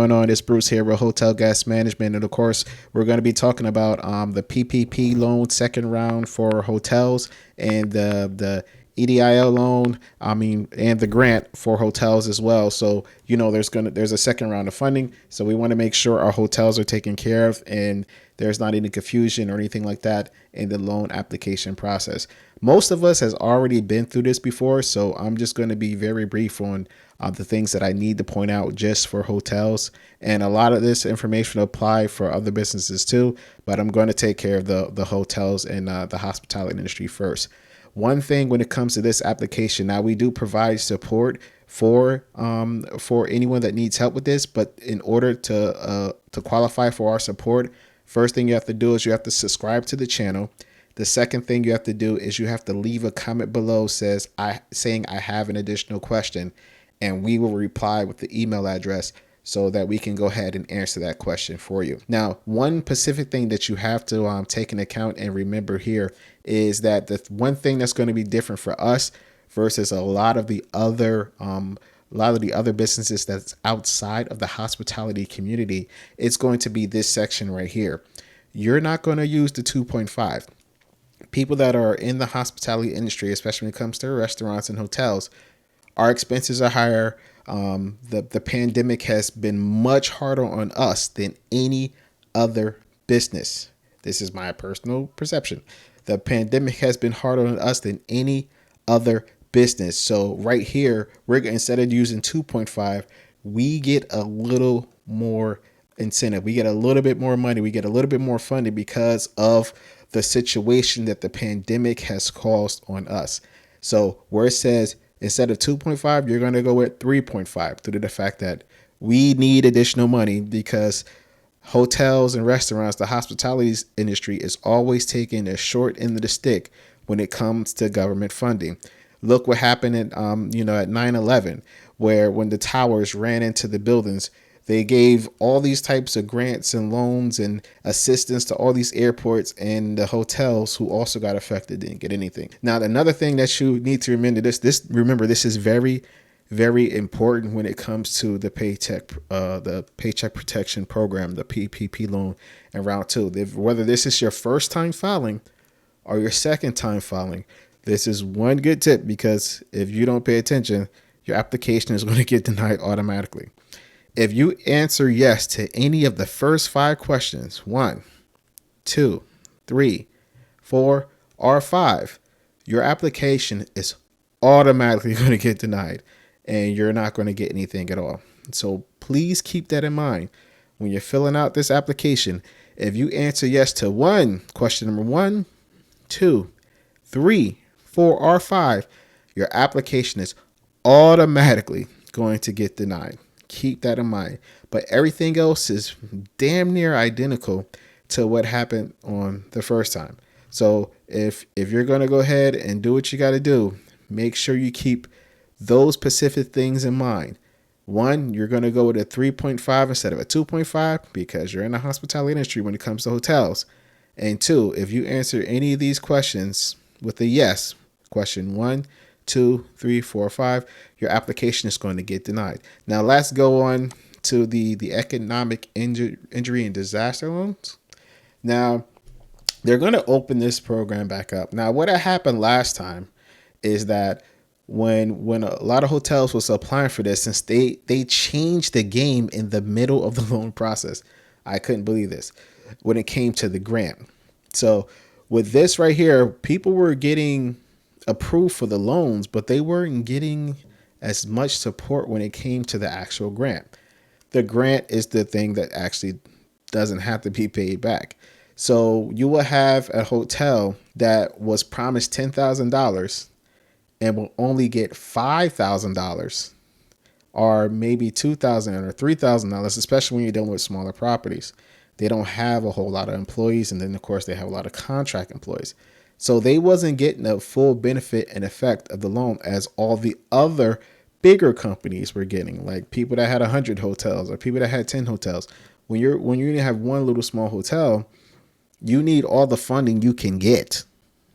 going on? It's Bruce here with Hotel Guest Management. And of course, we're going to be talking about the PPP loan second round for hotels and the EIDL loan, and the grant for hotels as well. So, there's a second round of funding. So we want to make sure our hotels are taken care of and there's not any confusion or anything like that in the loan application process. Most of us has already been through this before, so I'm just going to be very brief on the things that I need to point out just for hotels. And a lot of this information will apply for other businesses too, but I'm going to take care of the hotels and the hospitality industry first. One thing when it comes to this application, now we do provide support for anyone that needs help with this, but in order to qualify for our support, first thing you have to do is you have to subscribe to the channel. The second thing you have to do is you have to leave a comment below saying I have an additional question, and we will reply with the email address so that we can go ahead and answer that question for you. Now, one specific thing that you have to take into account and remember here is that the one thing that's going to be different for us versus a lot of the other businesses that's outside of the hospitality community, it's going to be this section right here. You're not going to use the 2.5. People that are in the hospitality industry, especially when it comes to restaurants and hotels, our expenses are higher. The pandemic has been much harder on us than any other business. This is my personal perception. The pandemic has been harder on us than any other business. So right here, instead of using 2.5, we get a little more incentive. We get a little bit more money. We get a little bit more funding because of the situation that the pandemic has caused on us. So where it says instead of 2.5, you're going to go with 3.5 due to the fact that we need additional money because hotels and restaurants, the hospitality industry is always taking a short end of the stick when it comes to government funding. Look what happened at 9/11, where when the towers ran into the buildings, they gave all these types of grants and loans and assistance to all these airports, and the hotels who also got affected didn't get anything. Now, another thing that you need to remember, this is very, very important when it comes to the Paycheck Protection Program, the PPP loan in round 2. Whether this is your first time filing or your second time filing, this is one good tip, because if you don't pay attention, your application is going to get denied automatically. If you answer yes to any of the first 5 questions, 1, 2, 3, 4, or 5, your application is automatically going to get denied and you're not going to get anything at all. So please keep that in mind when you're filling out this application. If you answer yes to question number 1, 2, 3, 4, or 5, your application is automatically going to get denied. Keep that in mind. But everything else is damn near identical to what happened on the first time. So if you're going to go ahead and do what you got to do, make sure you keep those specific things in mind. 1, you're going to go with a 3.5 instead of a 2.5 because you're in the hospitality industry when it comes to hotels. And 2, if you answer any of these questions with a yes, question 1, 2, 3, 4, 5, your application is going to get denied. Now let's go on to the economic injury and disaster loans. Now they're going to open this program back up. Now what had happened last time is that when a lot of hotels was applying for this, since they changed the game in the middle of the loan process. I couldn't believe this when it came to the grant. So with this right here, people were getting approved for the loans, but they weren't getting as much support when it came to the actual grant. The grant is the thing that actually doesn't have to be paid back. So you will have a hotel that was promised $10,000 and will only get $5,000 or maybe $2,000 or $3,000, especially when you're dealing with smaller properties. They don't have a whole lot of employees, and then of course they have a lot of contract employees. So they wasn't getting the full benefit and effect of the loan as all the other bigger companies were getting, like people that had 100 hotels or people that had 10 hotels. When you have one little small hotel, you need all the funding you can get.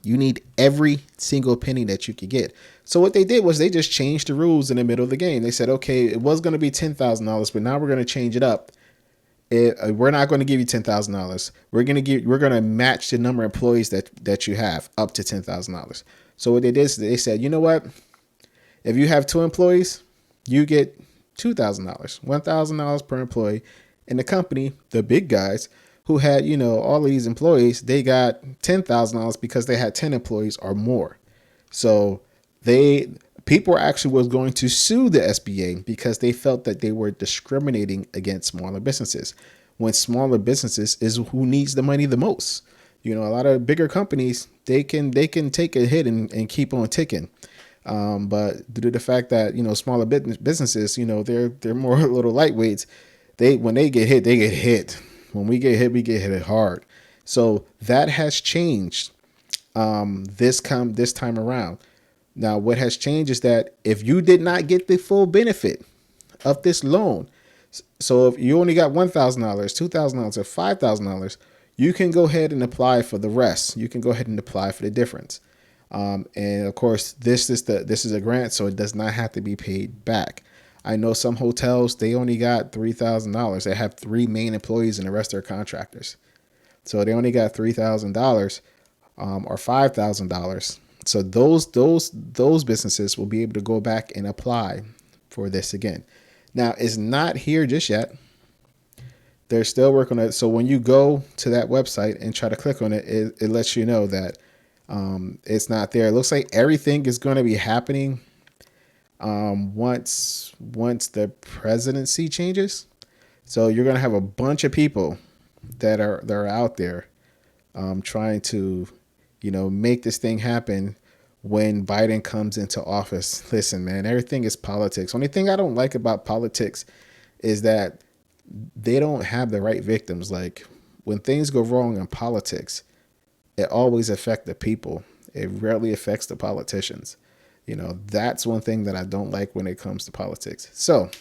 You need every single penny that you can get. So what they did was they just changed the rules in the middle of the game. They said, okay, it was going to be $10,000, but now we're going to change it up. We're not going to give you $10,000. We're going to match the number of employees that you have up to $10,000. So what they did is they said, you know what? If you have 2 employees, you get $2,000, $1,000 per employee. And the company, the big guys who had, all of these employees, they got $10,000 because they had 10 employees or more. So people actually was going to sue the SBA because they felt that they were discriminating against smaller businesses, when smaller businesses is who needs the money the most. A lot of bigger companies, they can take a hit and keep on ticking. But due to the fact that, smaller businesses, they're more little lightweights. When they get hit, they get hit. When we get hit hard. So that has changed this time around. Now, what has changed is that if you did not get the full benefit of this loan, so if you only got $1,000, $2,000, or $5,000, you can go ahead and apply for the rest. You can go ahead and apply for the difference. And of course, this is a grant, so it does not have to be paid back. I know some hotels, they only got $3,000. They have 3 main employees and the rest are contractors. So they only got $3,000 or $5,000. So those businesses will be able to go back and apply for this again. Now, it's not here just yet. They're still working on it. So when you go to that website and try to click on it, it lets you know that it's not there. It looks like everything is going to be happening once the presidency changes. So you're going to have a bunch of people that are out there trying to, make this thing happen when Biden comes into office. Listen, man, everything is politics. Only thing I don't like about politics is that they don't have the right victims. Like, when things go wrong in politics, it always affects the people. It rarely affects the politicians. That's one thing that I don't like when it comes to politics. So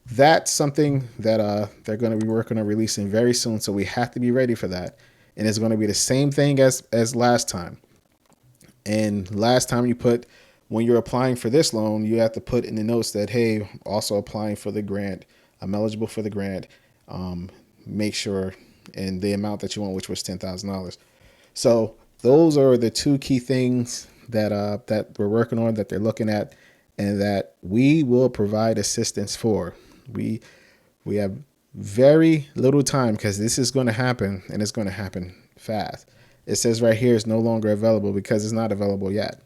that's something that they're going to be working on releasing very soon. So we have to be ready for that. And it's going to be the same thing as last time. And last time when you're applying for this loan, you have to put in the notes that, hey, also applying for the grant. I'm eligible for the grant. Make sure, and the amount that you want, which was $10,000. So those are the 2 key things that we're working on, that they're looking at, and that we will provide assistance for. We have very little time because this is going to happen, and it's going to happen fast. It says right here it's no longer available because it's not available yet.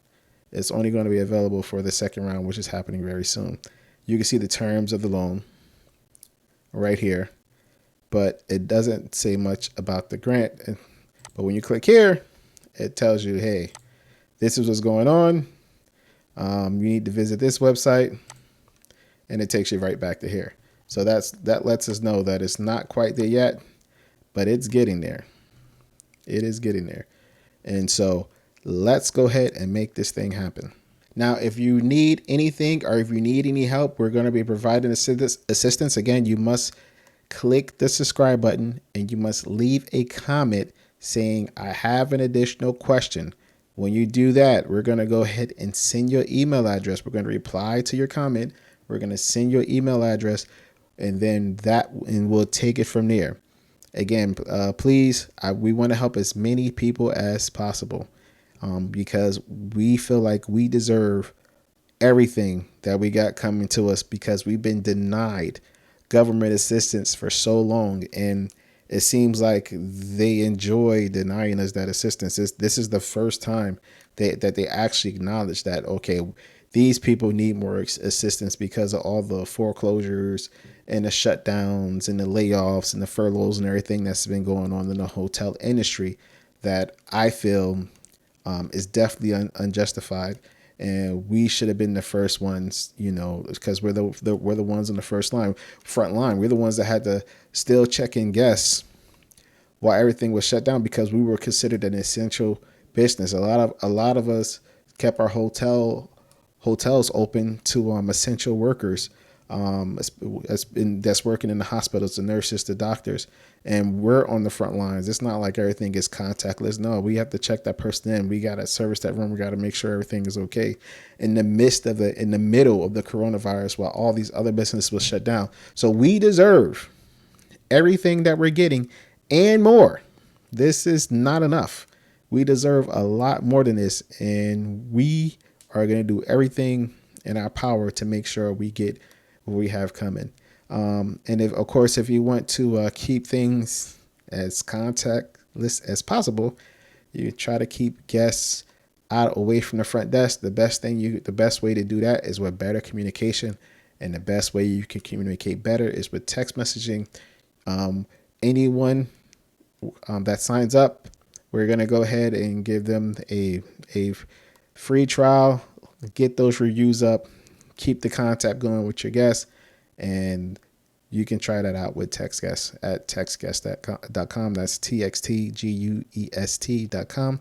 It's only going to be available for the second round, which is happening very soon. You can see the terms of the loan right here, but it doesn't say much about the grant. But when you click here, it tells you, hey, this is what's going on. You need to visit this website, and it takes you right back to here. So that lets us know that it's not quite there yet, but it's getting there. It is getting there. And so let's go ahead and make this thing happen. Now, if you need anything or if you need any help, we're going to be providing assistance. Again, you must click the subscribe button and you must leave a comment saying, I have an additional question. When you do that, we're going to go ahead and send your email address. We're going to reply to your comment. We're going to send your email address, and then we'll take it from there. Again, please, we want to help as many people as possible because we feel like we deserve everything that we got coming to us because we've been denied government assistance for so long. And it seems like they enjoy denying us that assistance. This is the first time that they actually acknowledge that, okay, these people need more assistance because of all the foreclosures and the shutdowns and the layoffs and the furloughs and everything that's been going on in the hotel industry that I feel is definitely unjustified. And we should have been the first ones, because we're the ones on the front line. We're the ones that had to still check in guests while everything was shut down because we were considered an essential business. A lot of us kept our hotels open to essential workers that's working in the hospitals, the nurses, the doctors, and we're on the front lines. It's not like everything is contactless. No, we have to check that person in. We got to service that room. We got to make sure everything is okay in the middle of the coronavirus, while all these other businesses will shut down. So we deserve everything that we're getting and more. This is not enough. We deserve a lot more than this, and we are going to do everything in our power to make sure we get what we have coming. And if, of course, if you want to keep things as contactless as possible, you try to keep guests out away from the front desk. The best way to do that is with better communication, and the best way you can communicate better is with text messaging. Anyone that signs up, we're going to go ahead and give them a free trial, get those reviews up, keep the contact going with your guests, and you can try that out with TextGuest at textguest.com. That's TXTGUEST.com.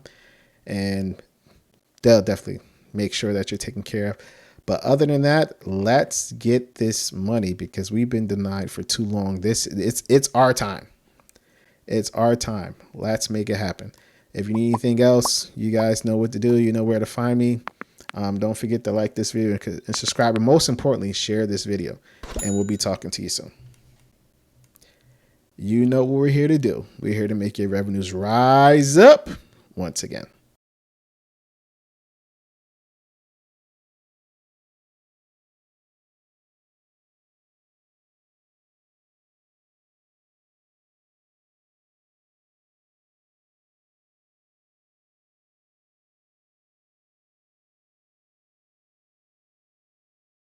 And they'll definitely make sure that you're taken care of. But other than that, let's get this money, because we've been denied for too long. It's our time. It's our time. Let's make it happen. If you need anything else, you guys know what to do. You know where to find me. Don't forget to like this video and subscribe. And most importantly, share this video. And we'll be talking to you soon. You know what we're here to do. We're here to make your revenues rise up once again.